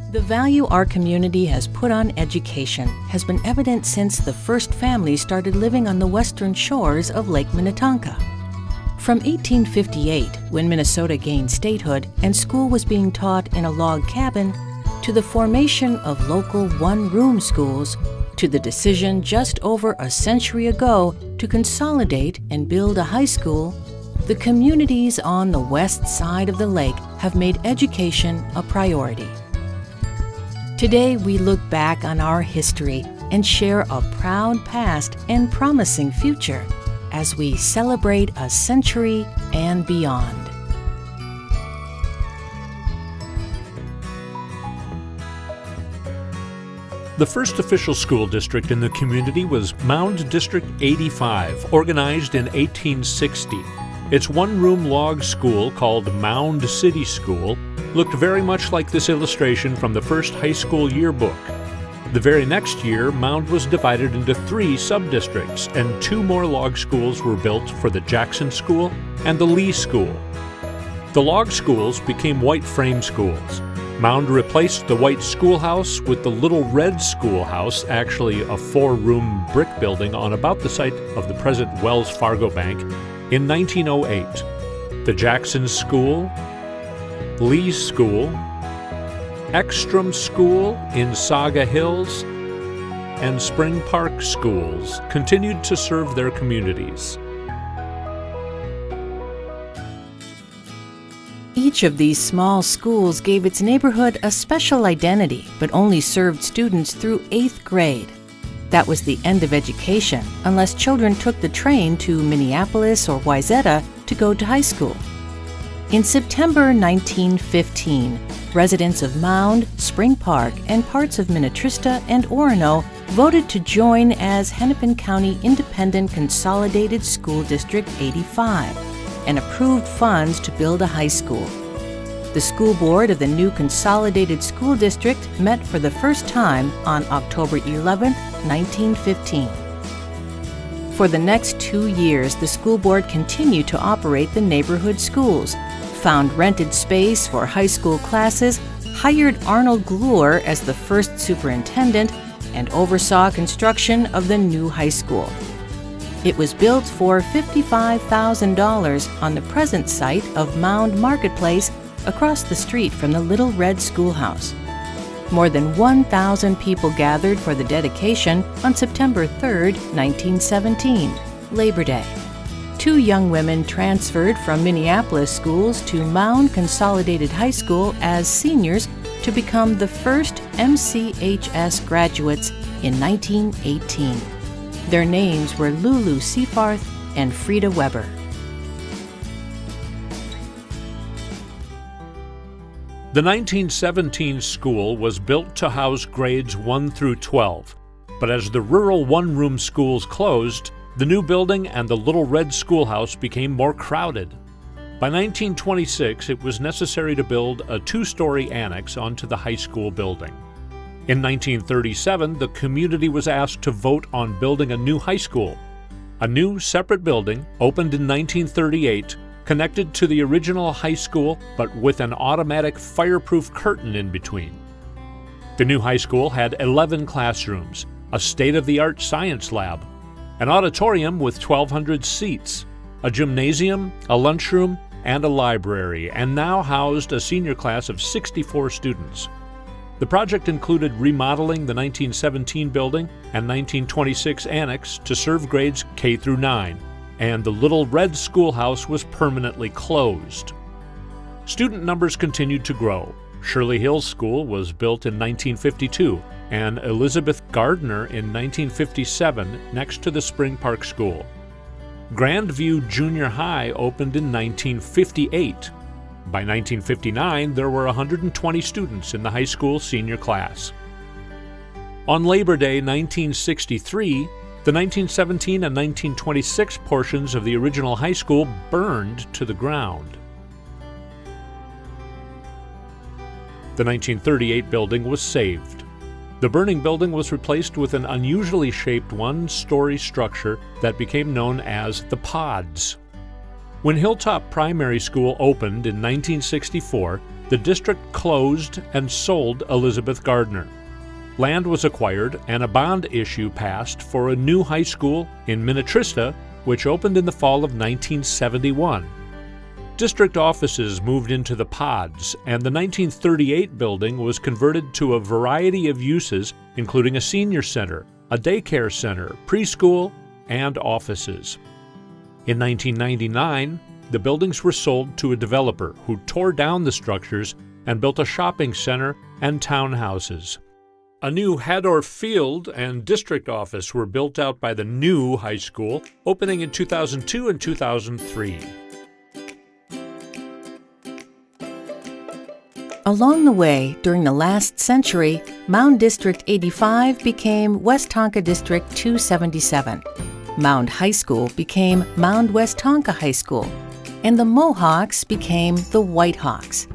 The value our community has put on education has been evident since the first families started living on the western shores of Lake Minnetonka. From 1858, when Minnesota gained statehood and school was being taught in a log cabin, to the formation of local one-room schools, to the decision just over a century ago to consolidate and build a high school, the communities on the west side of the lake have made education a priority. Today, we look back on our history and share a proud past and promising future as we celebrate a century and beyond. The first official school district in the community was MOUND District 85, organized in 1860. Its one-room log school, called MOUND City School, looked very much like this illustration from the first high school yearbook. The very next year, MOUND was divided into 3 sub-districts, and 2 more log schools were built for the Jackson School and the Lee School. The log schools became white frame schools. MOUND replaced the white schoolhouse with the Little Red Schoolhouse, actually a 4-room brick building on about the site of the present Wells Fargo Bank, in 1908. The Jackson School, Lee School, Ekstrom School in Saga Hills, and Spring Park Schools continued to serve their communities. Each of these small schools gave its neighborhood a special identity, but only served students through 8th grade. That was the end of education, unless children took the train to Minneapolis or Wayzata to go to high school. In September 1915, residents of Mound, Spring Park, and parts of Minnetrista and Orono voted to join as Hennepin County Independent Consolidated School District 85 and approved funds to build a high school. The school board of the new consolidated school district met for the first time on October 11, 1915. For the next 2 years, the school board continued to operate the neighborhood schools, found rented space for high school classes, hired Arnold Glure as the first superintendent, and oversaw construction of the new high school. It was built for $55,000 on the present site of Mound Marketplace across the street from the Little Red Schoolhouse. More than 1,000 people gathered for the dedication on September 3, 1917, Labor Day. 2 young women transferred from Minneapolis schools to Mound Consolidated High School as seniors to become the first MCHS graduates in 1918. Their names were Lulu Seafarth and Frida Weber. The 1917 school was built to house grades 1 through 12, but as the rural one-room schools closed, the new building and the Little Red Schoolhouse became more crowded. By 1926, it was necessary to build a 2-story annex onto the high school building. In 1937, the community was asked to vote on building a new high school. A new separate building opened in 1938, connected to the original high school, but with an automatic fireproof curtain in between. The new high school had 11 classrooms, a state-of-the-art science lab, an auditorium with 1,200 seats, a gymnasium, a lunchroom, and a library, and now housed a senior class of 64 students. The project included remodeling the 1917 building and 1926 annex to serve grades K through 9, and the Little Red Schoolhouse was permanently closed. Student numbers continued to grow. Shirley Hills School was built in 1952, and Elizabeth Gardner in 1957 next to the Spring Park School. Grandview Junior High opened in 1958. By 1959, there were 120 students in the high school senior class. On Labor Day 1963, the 1917 and 1926 portions of the original high school burned to the ground. The 1938 building was saved. The burning building was replaced with an unusually shaped 1-story structure that became known as the Pods. When Hilltop Primary School opened in 1964, the district closed and sold Elizabeth Gardner. Land was acquired and a bond issue passed for a new high school in Minnetrista, which opened in the fall of 1971. District offices moved into the pods, and the 1938 building was converted to a variety of uses, including a senior center, a daycare center, preschool, and offices. In 1999, the buildings were sold to a developer who tore down the structures and built a shopping center and townhouses. A new Hadorf Field and district office were built out by the new high school, opening in 2002 and 2003. Along the way, during the last century, Mound District 85 became Westonka District 277. Mound High School became Mound Westonka High School, and the Mohawks became the Whitehawks,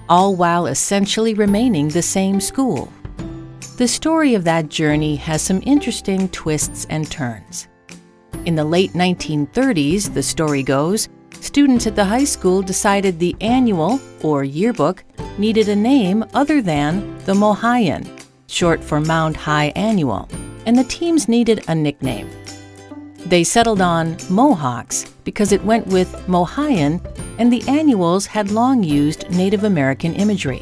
all while essentially remaining the same school. The story of that journey has some interesting twists and turns. In the late 1930s, the story goes, students at the high school decided the annual, or yearbook, needed a name other than the Mohian, short for Mound High Annual, and the teams needed a nickname. They settled on Mohawks because it went with Mohian, and the annuals had long used Native American imagery.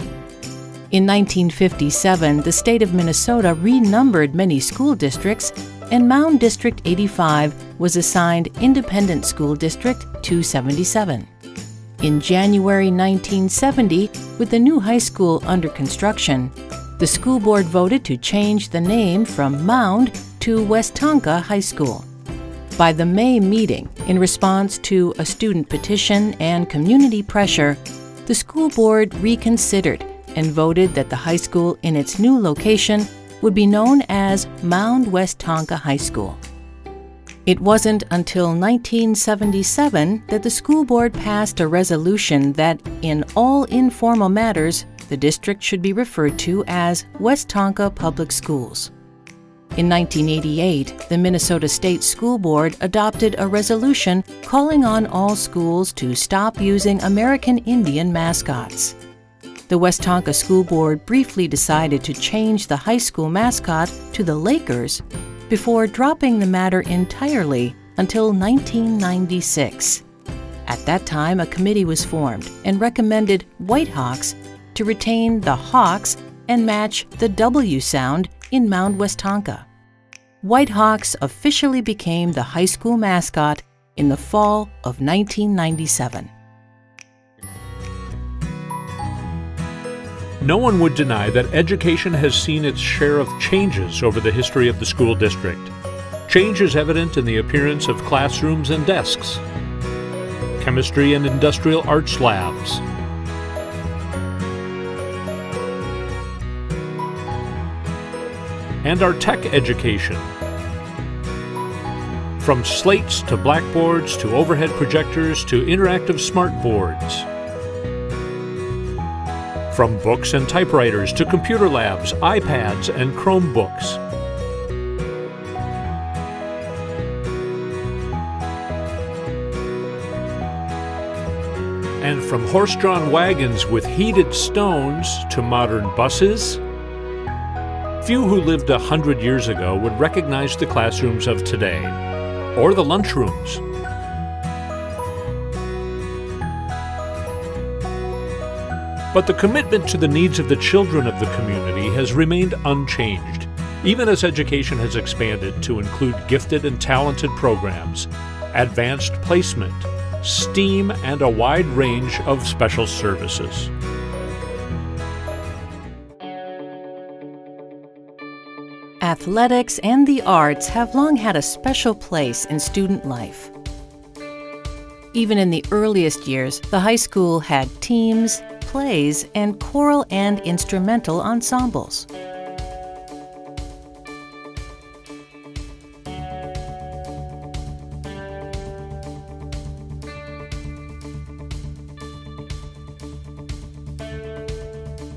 In 1957, the state of Minnesota renumbered many school districts, and Mound District 85 was assigned Independent School District 277. In January 1970, with the new high school under construction, the school board voted to change the name from Mound to Westonka High School. By the May meeting, in response to a student petition and community pressure, the school board reconsidered and voted that the high school in its new location would be known as Mound Westonka High School. It wasn't until 1977 that the school board passed a resolution that, in all informal matters, the district should be referred to as Westonka Public Schools. In 1988, the Minnesota State School Board adopted a resolution calling on all schools to stop using American Indian mascots. The Westonka School Board briefly decided to change the high school mascot to the Lakers before dropping the matter entirely until 1996. At that time, a committee was formed and recommended Whitehawks to retain the Hawks and match the W sound in Mound Westonka. Whitehawks officially became the high school mascot in the fall of 1997. No one would deny that education has seen its share of changes over the history of the school district. Change is evident in the appearance of classrooms and desks, chemistry and industrial arts labs, and our tech education. From slates to blackboards to overhead projectors to interactive smart boards. From books and typewriters to computer labs, iPads, and Chromebooks. And from horse-drawn wagons with heated stones to modern buses, few who lived 100 years ago would recognize the classrooms of today, or the lunchrooms. But the commitment to the needs of the children of the community has remained unchanged, even as education has expanded to include gifted and talented programs, advanced placement, STEAM, and a wide range of special services. Athletics and the arts have long had a special place in student life. Even in the earliest years, the high school had teams, plays, and choral and instrumental ensembles.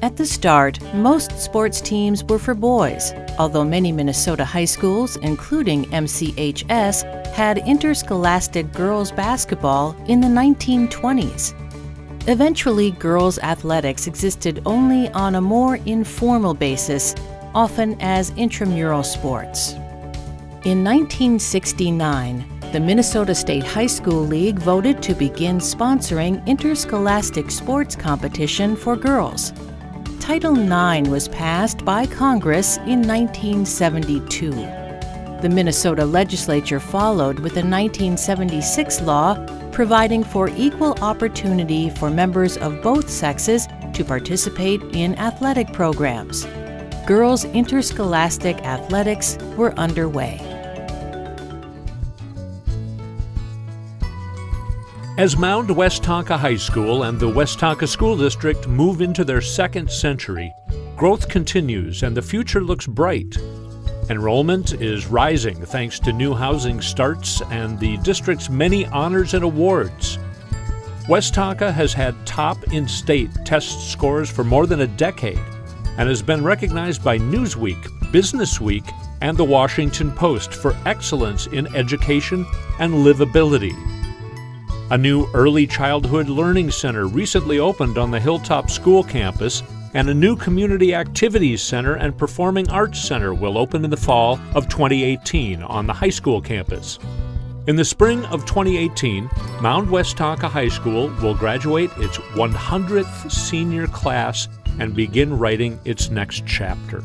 At the start, most sports teams were for boys, although many Minnesota high schools, including MCHS, had interscholastic girls basketball in the 1920s. Eventually, girls' athletics existed only on a more informal basis, often as intramural sports. In 1969, the Minnesota State High School League voted to begin sponsoring interscholastic sports competition for girls. Title IX was passed by Congress in 1972. The Minnesota legislature followed with a 1976 law providing for equal opportunity for members of both sexes to participate in athletic programs. Girls' interscholastic athletics were underway. As MOUND Westonka High School and the Westonka School District move into their second century, growth continues and the future looks bright. Enrollment is rising thanks to new housing starts and the district's many honors and awards. Westonka has had top in-state test scores for more than a decade and has been recognized by Newsweek, Businessweek, and the Washington Post for excellence in education and livability. A new early childhood learning center recently opened on the Hilltop School campus, and a new community activities center and performing arts center will open in the fall of 2018 on the high school campus. In the spring of 2018, MOUND Westonka High School will graduate its 100th senior class and begin writing its next chapter.